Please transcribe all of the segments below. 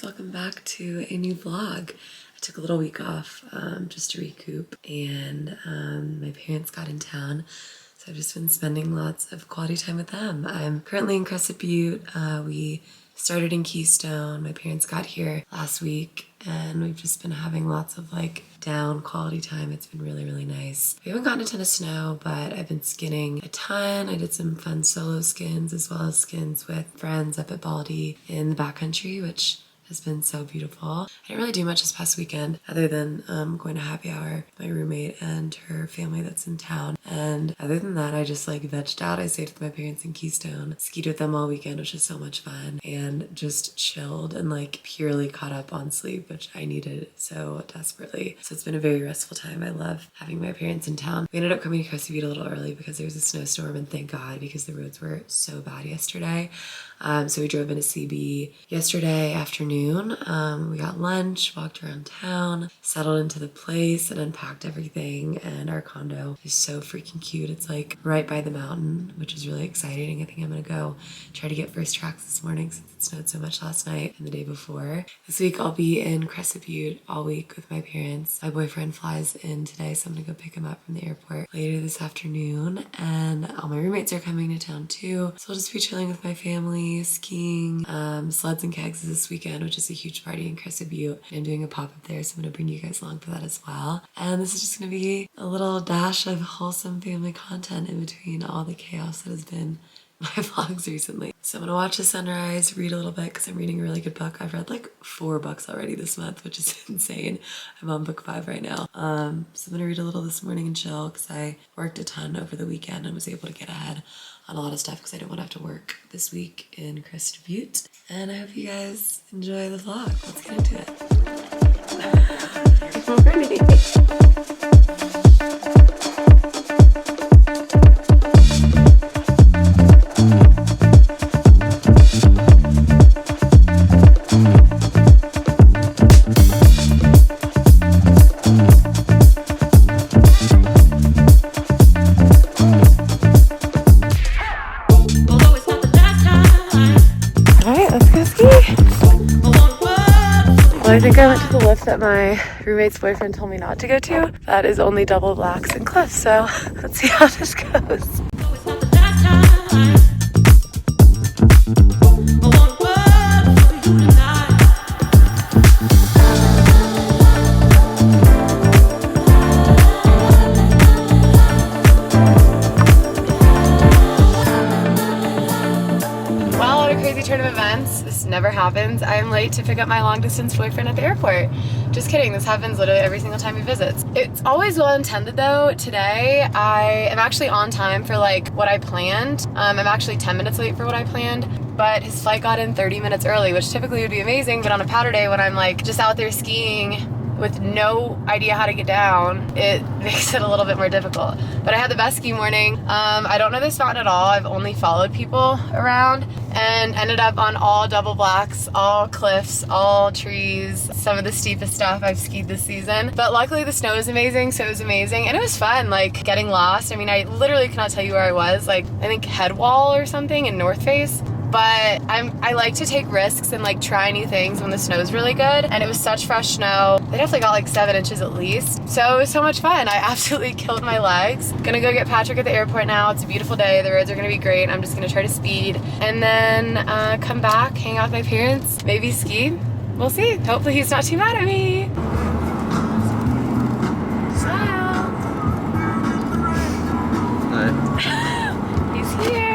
guys, welcome back to a new vlog. I took a little week off just to recoup, and my parents got in town, so I've just been spending lots of quality time with them. I'm currently in Crescent Butte. We started in Keystone. My parents got here last week, and we've just been having lots of down quality time. It's been really, really nice. We haven't gotten a ton of snow, but I've been skinning a ton. I did some fun solo skins as well as skins with friends up at Baldy in the backcountry, which has been so beautiful. I didn't really do much this past weekend other than going to happy hour with my roommate and her family that's in town. And other than that, I just vegged out. I stayed with my parents in Keystone, skied with them all weekend, which is so much fun, and just chilled and purely caught up on sleep, which I needed so desperately. So it's been a very restful time. I love having my parents in town. We ended up coming to Crescent Butte a little early because there was a snowstorm, and thank God, because the roads were so bad yesterday. So we drove into CB yesterday afternoon. We got lunch, walked around town, settled into the place, and unpacked everything. And our condo is so freaking cute. It's right by the mountain, which is really exciting. I think I'm gonna go try to get first tracks this morning since it snowed so much last night and the day before. This week I'll be in Crescent Butte all week with my parents. My boyfriend flies in today, so I'm gonna go pick him up from the airport later this afternoon. And all my roommates are coming to town too, so I'll just be chilling with my family, skiing. Sleds and kegs this weekend, which is a huge party in Crescent Butte. I'm doing a pop-up there, so I'm gonna bring you guys along for that as well. And this is just gonna be a little dash of wholesome family content in between all the chaos that has been my vlogs recently. So I'm gonna watch the sunrise, read a little bit because I'm reading a really good book. I've read 4 books already this month, which is insane. I'm on book 5 right now. So I'm gonna read a little this morning and chill because I worked a ton over the weekend and was able to get ahead on a lot of stuff because I didn't want to have to work this week in Crescent Butte. And I hope you guys enjoy the vlog. Let's get into it. Good morning. I think I went to the lift that my roommate's boyfriend told me not to go to. That is only double blacks and cliffs, so let's see how this goes. Turn of events. This never happens. I am late to pick up my long distance boyfriend at the airport. Just kidding, this happens literally every single time he visits. It's always well intended though. Today I am actually on time for what I planned. I'm actually 10 minutes late for what I planned, but his flight got in 30 minutes early, which typically would be amazing, but on a powder day when I'm just out there skiing with no idea how to get down, it makes it a little bit more difficult. But I had the best ski morning. I don't know this mountain at all. I've only followed people around and ended up on all double blacks, all cliffs, all trees, some of the steepest stuff I've skied this season. But luckily the snow is amazing, so it was amazing. And it was fun, getting lost. I mean, I literally cannot tell you where I was, I think Headwall or something in North Face. But I like to take risks and try new things when the snow's really good, and it was such fresh snow. They definitely got 7 inches at least, so it was so much fun. I absolutely killed my legs. Gonna go get Patrick at the airport now. It's a beautiful day. The roads are gonna be great. I'm just gonna try to speed and then come back, hang out with my parents, maybe ski. We'll see. Hopefully he's not too mad at me. Smile. Hi. He's here.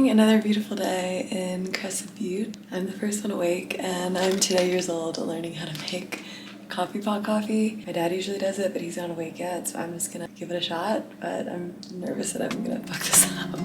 Another beautiful day in Crescent Butte. I'm the first one awake, and I'm 2 years old learning how to make coffee pot coffee. My dad usually does it, but he's not awake yet, so I'm just gonna give it a shot, but I'm nervous that I'm gonna fuck this up.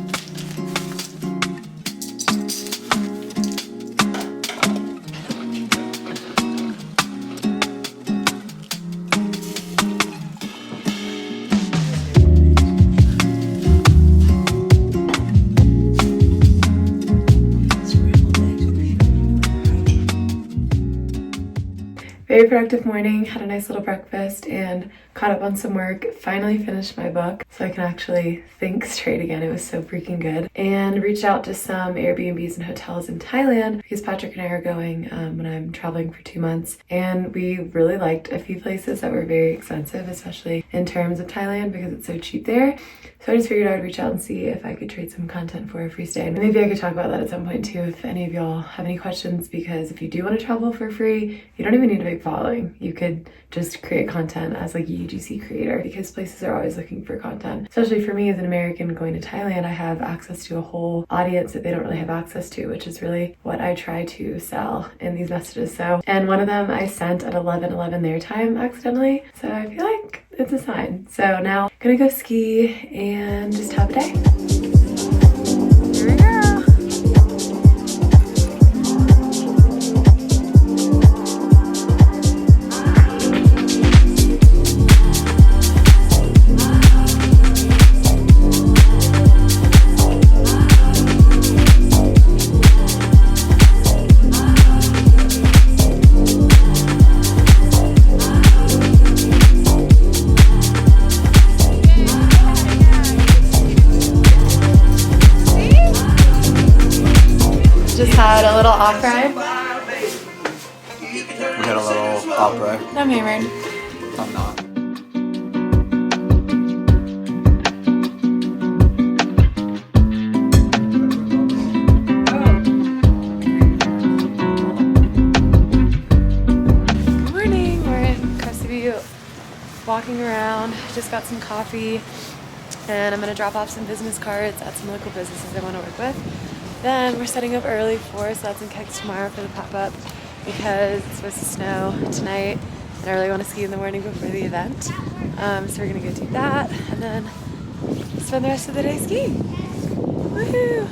Very productive morning, had a nice little breakfast and caught up on some work. Finally finished my book so I can actually think straight again. It was so freaking good. And reached out to some Airbnbs and hotels in Thailand because Patrick and I are going when I'm traveling for 2 months. And we really liked a few places that were very expensive, especially in terms of Thailand because it's so cheap there. So I just figured I would reach out and see if I could trade some content for a free stay. And maybe I could talk about that at some point too if any of y'all have any questions, because if you do want to travel for free, you don't even need a big following. You could just create content as like a UGC creator because places are always looking for content. Especially for me as an American going to Thailand, I have access to a whole audience that they don't really have access to, which is really what I try to sell in these messages. So, and one of them I sent at 11:11 their time accidentally. So I feel like it's a sign. So now I'm gonna go ski and just have a day. Here we go. Just had a little off ride. We had a little off ride. I'm hammered. I'm not. Good morning. We're in Kosovo, walking around. Just got some coffee, and I'm gonna drop off some business cards at some local businesses I want to work with. Then we're setting up early for sleds and kegs tomorrow for the pop-up because it's supposed to snow tonight and I really want to ski in the morning before the event. So we're gonna go do that and then spend the rest of the day skiing. Woohoo!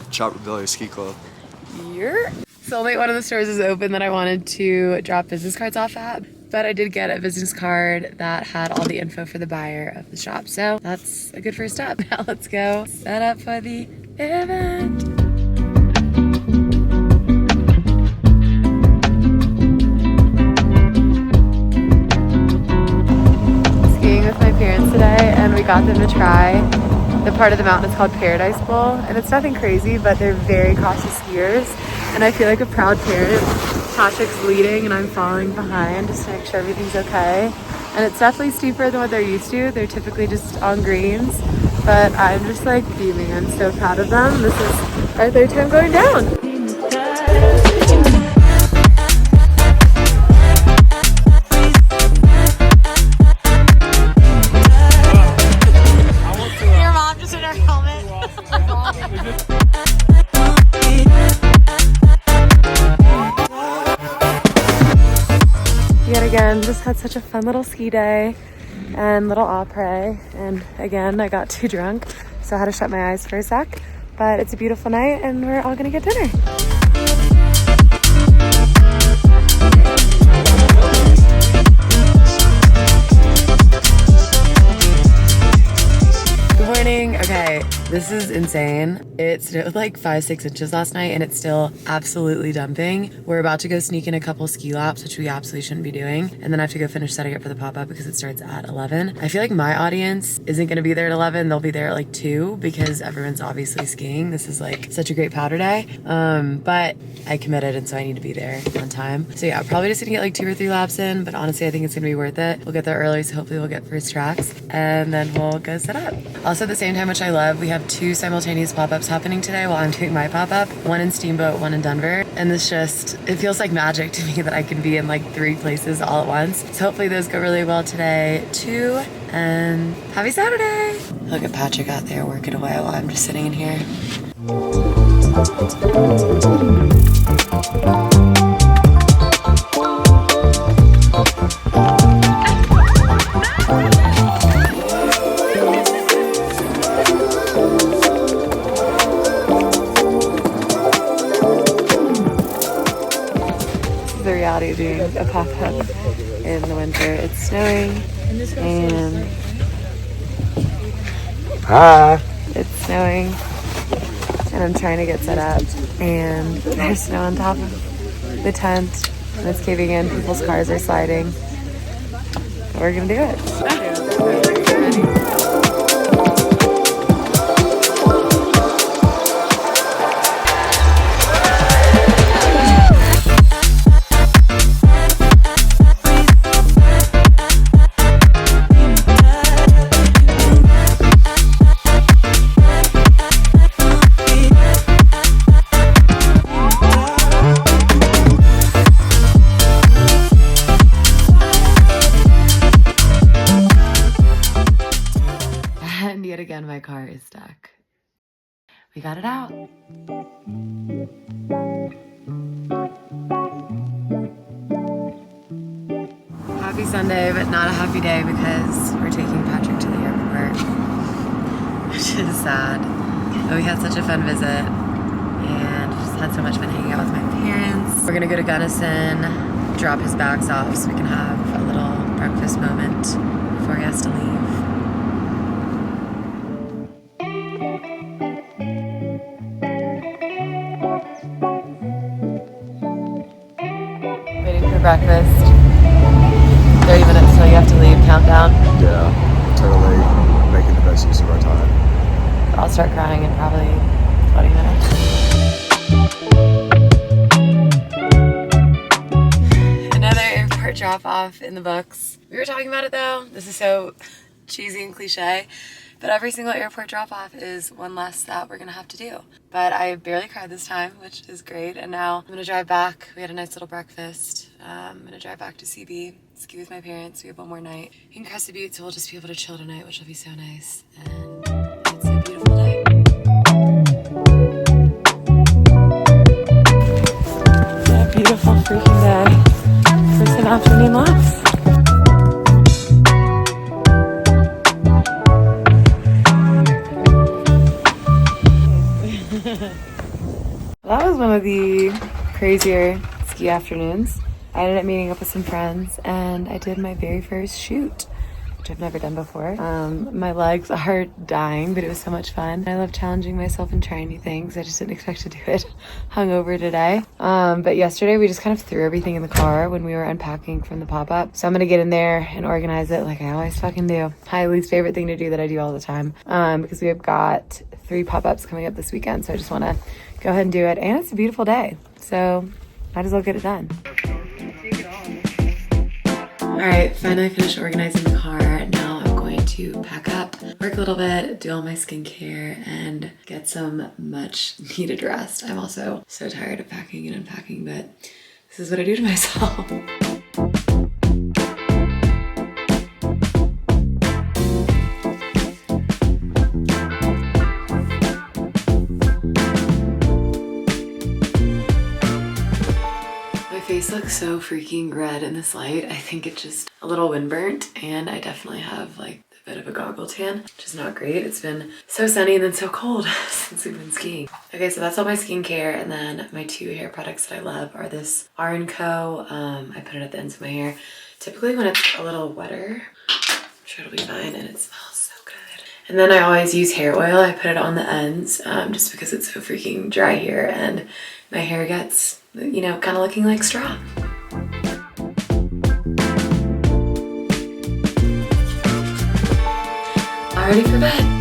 Chopper Billy Ski Club. Yeah. So only one of the stores is open that I wanted to drop business cards off at. But I did get a business card that had all the info for the buyer of the shop. So that's a good first step. Now let's go set up for the event. Skiing with my parents today and we got them to try the part of the mountain. It's called Paradise Bowl and it's nothing crazy, but they're very cautious skiers and I feel like a proud parent. Patrick's leading and I'm following behind just to make sure everything's okay. And it's definitely steeper than what they're used to. They're typically just on greens, but I'm just like beaming. I'm so proud of them. This is our third time going down. Your mom just in her helmet. Yet again, just had such a fun little ski day and little après. And again, I got too drunk, so I had to shut my eyes for a sec. But it's a beautiful night and we're all gonna get dinner. Okay, this is insane. It snowed like 5-6 inches last night and it's still absolutely dumping. We're about to go sneak in a couple ski laps, which we absolutely shouldn't be doing. And then I have to go finish setting up for the pop-up because it starts at 11. I feel like my audience isn't gonna be there at 11. They'll be there at like 2 because everyone's obviously skiing. This is like such a great powder day. But I committed and so I need to be there on time. So yeah, probably just gonna get like 2 or 3 laps in, but honestly, I think it's gonna be worth it. We'll get there early, so hopefully we'll get first tracks and then we'll go set up. Also at the same time, which I love, we have 2 simultaneous pop-ups happening today while I'm doing my pop-up, one in Steamboat, one in Denver. And this just, it feels like magic to me that I can be in like 3 places all at once. So hopefully those go really well today too. And happy Saturday! Look at Patrick out there working away while I'm just sitting in here. The reality of doing a pop-up in the winter. It's snowing and it's snowing and I'm trying to get set up and there's snow on top of the tent and it's caving in. People's cars are sliding. We're gonna do it. And yet again, my car is stuck. We got it out. Happy Sunday, but not a happy day because we're taking Patrick to the airport, which is sad. But we had such a fun visit and just had so much fun hanging out with my parents. We're gonna go to Gunnison, drop his bags off so we can have a little breakfast moment before he has to leave. Waiting for breakfast. 30 minutes till you have to leave. Countdown. Yeah, totally making the best use of our time. I'll start crying in probably 20 minutes. Another airport drop off in the books. We were talking about it though. This is so cheesy and cliche, but every single airport drop off is one less that we're gonna have to do. But I barely cried this time, which is great. And now I'm gonna drive back. We had a nice little breakfast. I'm gonna drive back to CB, ski with my parents. We have one more night in Crested Butte, so we'll just be able to chill tonight, which will be so nice. And it's a beautiful day. What a beautiful freaking day for some afternoon laps. That was one of the crazier ski afternoons. I ended up meeting up with some friends and I did my very first shoot, which I've never done before. My legs are dying, but it was so much fun. I love challenging myself and trying new things. I just didn't expect to do it hungover today. But yesterday we just kind of threw everything in the car when we were unpacking from the pop-up. So I'm gonna get in there and organize it like I always fucking do. My least favorite thing to do that I do all the time, because we have got 3 pop-ups coming up this weekend. So I just wanna go ahead and do it. And it's a beautiful day, so might as well get it done. All right, finally finished organizing the car. Now I'm going to pack up, work a little bit, do all my skincare, and get some much needed rest. I'm also so tired of packing and unpacking, but this is what I do to myself. My face looks so freaking red in this light. I think it's just a little windburnt, and I definitely have like a bit of a goggle tan, which is not great. It's been so sunny and then so cold since we've been skiing. Okay, so that's all my skincare, and then my 2 hair products that I love are this R & Co. I put it at the ends of my hair. Typically when it's a little wetter, I'm sure it'll be fine, and it smells so good. And then I always use hair oil. I put it on the ends just because it's so freaking dry here and my hair gets, you know, kind of looking like straw. All ready for bed.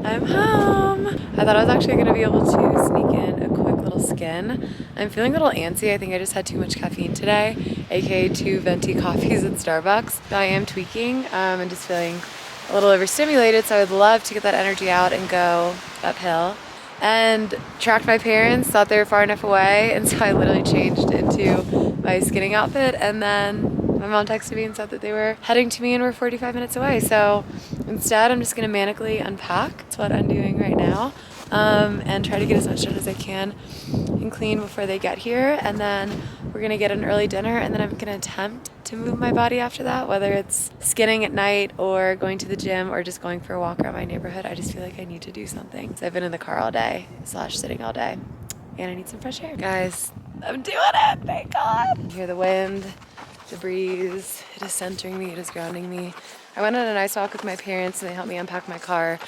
I'm home. I thought I was actually going to be able to sneak in a quick little skin. I'm feeling a little antsy. I think I just had too much caffeine today, aka 2 venti coffees at Starbucks. So I am tweaking and just feeling a little overstimulated, so I would love to get that energy out and go uphill. and tracked my parents, thought they were far enough away, and so I literally changed into my skinning outfit, and then my mom texted me and said that they were heading to me and were 45 minutes away. So instead, I'm just gonna manically unpack. That's what I'm doing right now. And try to get as much done as I can and clean before they get here. And then we're gonna get an early dinner, and then I'm gonna attempt to move my body after that, whether it's skinning at night or going to the gym or just going for a walk around my neighborhood. I just feel like I need to do something. So I've been in the car all day, / sitting all day, and I need some fresh air. Guys, I'm doing it, thank God. I hear the wind, the breeze, it is centering me, it is grounding me. I went on a nice walk with my parents and they helped me unpack my car.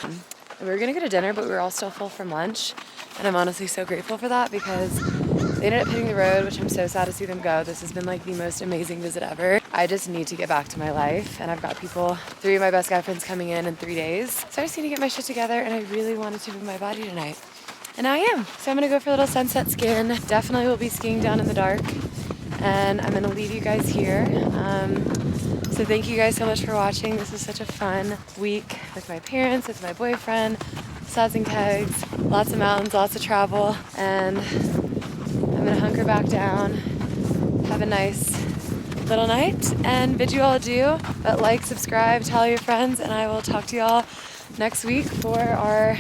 We were gonna go to dinner, but we were all still full from lunch. And I'm honestly so grateful for that because they ended up hitting the road, which I'm so sad to see them go. This has been like the most amazing visit ever. I just need to get back to my life. And I've got 3 of my best guy friends coming in 3 days. So I just need to get my shit together, and I really wanted to move my body tonight. And now I am. So I'm gonna go for a little sunset skin. Definitely will be skiing down in the dark. And I'm gonna leave you guys here. So thank you guys so much for watching. This was such a fun week with my parents, with my boyfriend, sleds and kegs, lots of mountains, lots of travel, and I'm gonna hunker back down, have a nice little night, and bid you all adieu. But like, subscribe, tell your friends, and I will talk to you all next week for our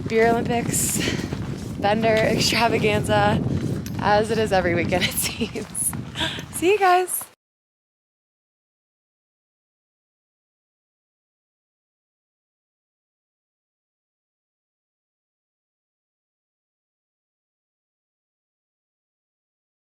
Beer Olympics vendor extravaganza, as it is every weekend it seems. See you guys.